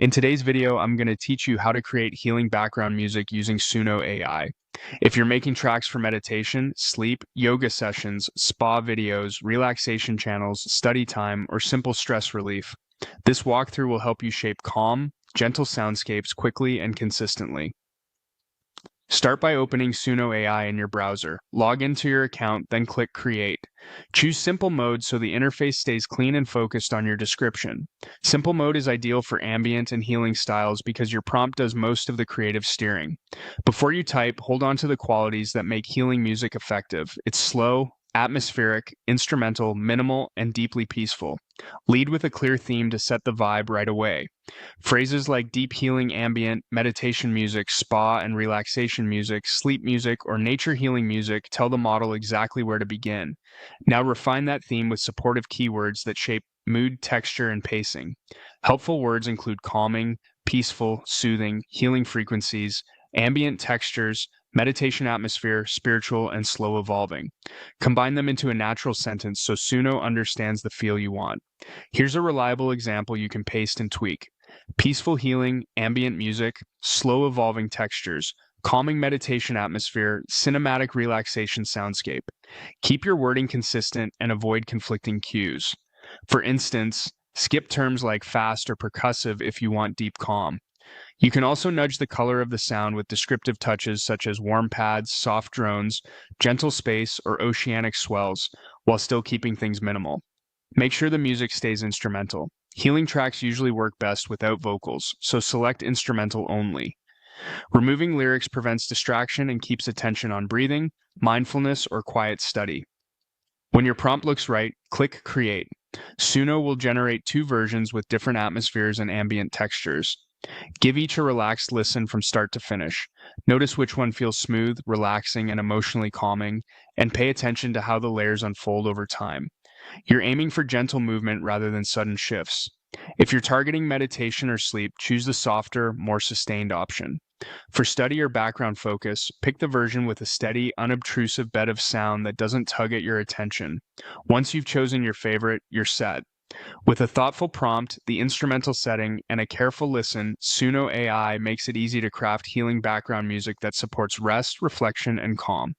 In today's video, I'm going to teach you how to create healing background music using Suno AI. If you're making tracks for meditation, sleep, yoga sessions, spa videos, relaxation channels, study time, or simple stress relief, this walkthrough will help you shape calm, gentle soundscapes quickly and consistently. Start by opening Suno AI in your browser. Log into your account, then click Create. Choose Simple Mode so the interface stays clean and focused on your description. Simple Mode is ideal for ambient and healing styles because your prompt does most of the creative steering. Before you type, hold on to the qualities that make healing music effective. It's slow, atmospheric, instrumental, minimal, and deeply peaceful. Lead with a clear theme to set the vibe right away. Phrases like deep healing ambient, meditation music, spa and relaxation music, sleep music, or nature healing music tell the model exactly where to begin. Now refine that theme with supportive keywords that shape mood, texture, and pacing. Helpful words include calming, peaceful, soothing, healing frequencies, ambient textures, meditation atmosphere, spiritual, and slow evolving. Combine them into a natural sentence so Suno understands the feel you want. Here's a reliable example you can paste and tweak. Peaceful healing, ambient music, slow evolving textures, calming meditation atmosphere, cinematic relaxation soundscape. Keep your wording consistent and avoid conflicting cues. For instance, skip terms like fast or percussive if you want deep calm. You can also nudge the color of the sound with descriptive touches such as warm pads, soft drones, gentle space, or oceanic swells, while still keeping things minimal. Make sure the music stays instrumental. Healing tracks usually work best without vocals, so select instrumental only. Removing lyrics prevents distraction and keeps attention on breathing, mindfulness, or quiet study. When your prompt looks right, click Create. Suno will generate two versions with different atmospheres and ambient textures. Give each a relaxed listen from start to finish. Notice which one feels smooth, relaxing, and emotionally calming, and pay attention to how the layers unfold over time. You're aiming for gentle movement rather than sudden shifts. If you're targeting meditation or sleep, choose the softer, more sustained option. For study or background focus, pick the version with a steady, unobtrusive bed of sound that doesn't tug at your attention. Once you've chosen your favorite, you're set. With a thoughtful prompt, the instrumental setting, and a careful listen, Suno AI makes it easy to craft healing background music that supports rest, reflection, and calm.